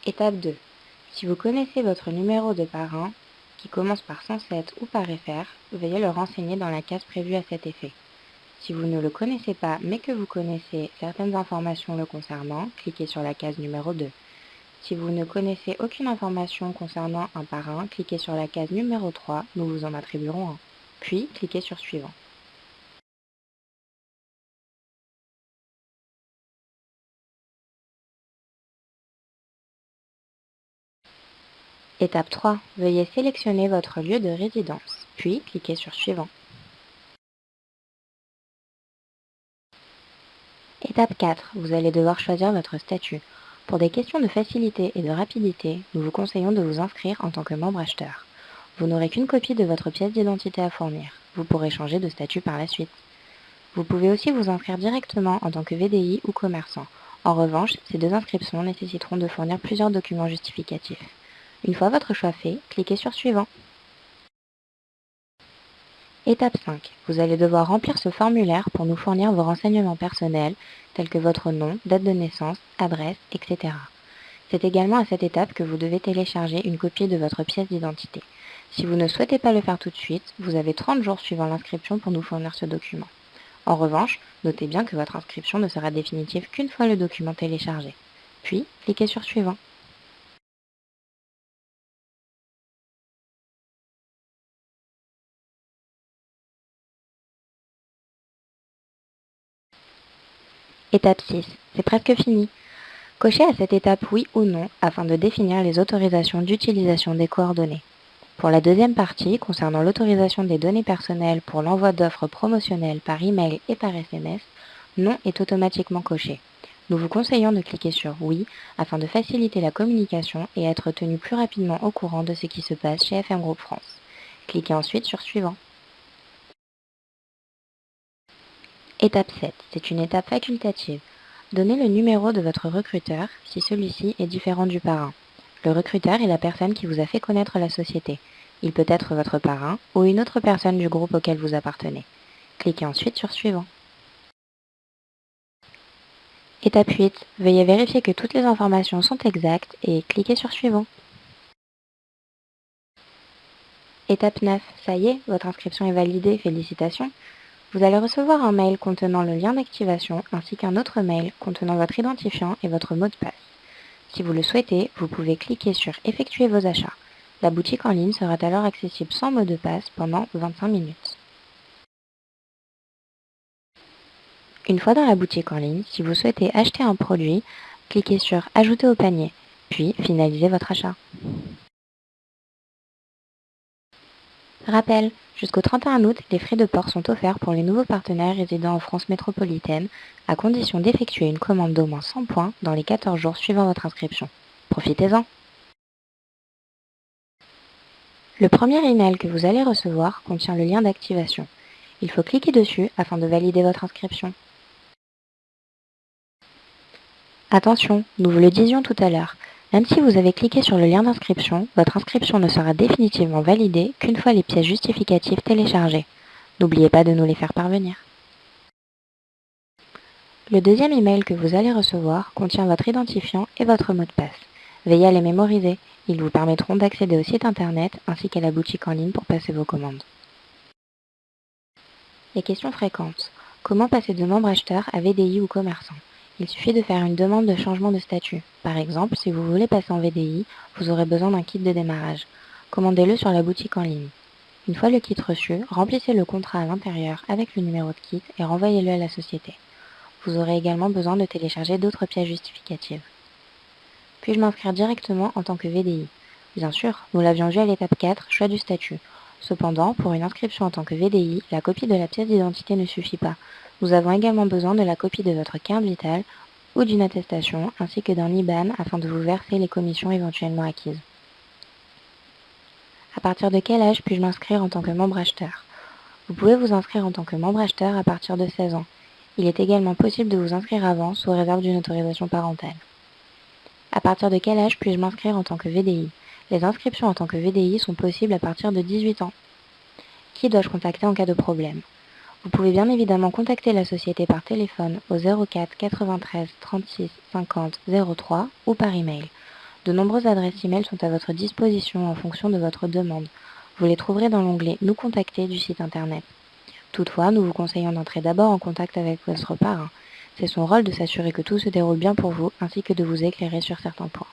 Étape 2. Si vous connaissez votre numéro de parrain, qui commence par 107 ou par FR, veuillez le renseigner dans la case prévue à cet effet. Si vous ne le connaissez pas, mais que vous connaissez certaines informations le concernant, cliquez sur la case numéro 2. Si vous ne connaissez aucune information concernant un parrain, cliquez sur la case numéro 3, nous vous en attribuerons un. Puis, cliquez sur Suivant. Étape 3. Veuillez sélectionner votre lieu de résidence, puis cliquez sur Suivant. Étape 4. Vous allez devoir choisir votre statut. Pour des questions de facilité et de rapidité, nous vous conseillons de vous inscrire en tant que membre acheteur. Vous n'aurez qu'une copie de votre pièce d'identité à fournir. Vous pourrez changer de statut par la suite. Vous pouvez aussi vous inscrire directement en tant que VDI ou commerçant. En revanche, ces deux inscriptions nécessiteront de fournir plusieurs documents justificatifs. Une fois votre choix fait, cliquez sur Suivant. Étape 5. Vous allez devoir remplir ce formulaire pour nous fournir vos renseignements personnels, tels que votre nom, date de naissance, adresse, etc. C'est également à cette étape que vous devez télécharger une copie de votre pièce d'identité. Si vous ne souhaitez pas le faire tout de suite, vous avez 30 jours suivant l'inscription pour nous fournir ce document. En revanche, notez bien que votre inscription ne sera définitive qu'une fois le document téléchargé. Puis, cliquez sur Suivant. Étape 6. C'est presque fini. Cochez à cette étape oui ou non afin de définir les autorisations d'utilisation des coordonnées. Pour la deuxième partie, concernant l'autorisation des données personnelles pour l'envoi d'offres promotionnelles par email et par SMS, non est automatiquement coché. Nous vous conseillons de cliquer sur oui afin de faciliter la communication et être tenu plus rapidement au courant de ce qui se passe chez FM Group France. Cliquez ensuite sur Suivant. Étape 7. C'est une étape facultative. Donnez le numéro de votre recruteur si celui-ci est différent du parrain. Le recruteur est la personne qui vous a fait connaître la société. Il peut être votre parrain ou une autre personne du groupe auquel vous appartenez. Cliquez ensuite sur Suivant. Étape 8. Veuillez vérifier que toutes les informations sont exactes et cliquez sur Suivant. Étape 9. Ça y est, votre inscription est validée, félicitations. Vous allez recevoir un mail contenant le lien d'activation ainsi qu'un autre mail contenant votre identifiant et votre mot de passe. Si vous le souhaitez, vous pouvez cliquer sur Effectuer vos achats. La boutique en ligne sera alors accessible sans mot de passe pendant 25 minutes. Une fois dans la boutique en ligne, si vous souhaitez acheter un produit, cliquez sur Ajouter au panier, puis finalisez votre achat. Rappel, jusqu'au 31 août, les frais de port sont offerts pour les nouveaux partenaires résidant en France métropolitaine, à condition d'effectuer une commande d'au moins 100 points dans les 14 jours suivant votre inscription. Profitez-en! Le premier email que vous allez recevoir contient le lien d'activation. Il faut cliquer dessus afin de valider votre inscription. Attention, nous vous le disions tout à l'heure, même si vous avez cliqué sur le lien d'inscription, votre inscription ne sera définitivement validée qu'une fois les pièces justificatives téléchargées. N'oubliez pas de nous les faire parvenir. Le deuxième email que vous allez recevoir contient votre identifiant et votre mot de passe. Veillez à les mémoriser, ils vous permettront d'accéder au site internet ainsi qu'à la boutique en ligne pour passer vos commandes. Les questions fréquentes. Comment passer de membre acheteur à VDI ou commerçant? Il suffit de faire une demande de changement de statut. Par exemple, si vous voulez passer en VDI, vous aurez besoin d'un kit de démarrage. Commandez-le sur la boutique en ligne. Une fois le kit reçu, remplissez le contrat à l'intérieur avec le numéro de kit et renvoyez-le à la société. Vous aurez également besoin de télécharger d'autres pièces justificatives. Puis-je m'inscrire directement en tant que VDI? Bien sûr, nous l'avions vu à l'étape 4, choix du statut. Cependant, pour une inscription en tant que VDI, la copie de la pièce d'identité ne suffit pas. Nous avons également besoin de la copie de votre carte vitale ou d'une attestation ainsi que d'un IBAN afin de vous verser les commissions éventuellement acquises. À partir de quel âge puis-je m'inscrire en tant que membre acheteur? Vous pouvez vous inscrire en tant que membre acheteur à partir de 16 ans. Il est également possible de vous inscrire avant sous réserve d'une autorisation parentale. À partir de quel âge puis-je m'inscrire en tant que VDI? Les inscriptions en tant que VDI sont possibles à partir de 18 ans. Qui dois-je contacter en cas de problème? Vous pouvez bien évidemment contacter la société par téléphone au 04 93 36 50 03 ou par email. De nombreuses adresses e-mail sont à votre disposition en fonction de votre demande. Vous les trouverez dans l'onglet Nous contacter du site internet. Toutefois, nous vous conseillons d'entrer d'abord en contact avec votre parrain. C'est son rôle de s'assurer que tout se déroule bien pour vous, ainsi que de vous éclairer sur certains points.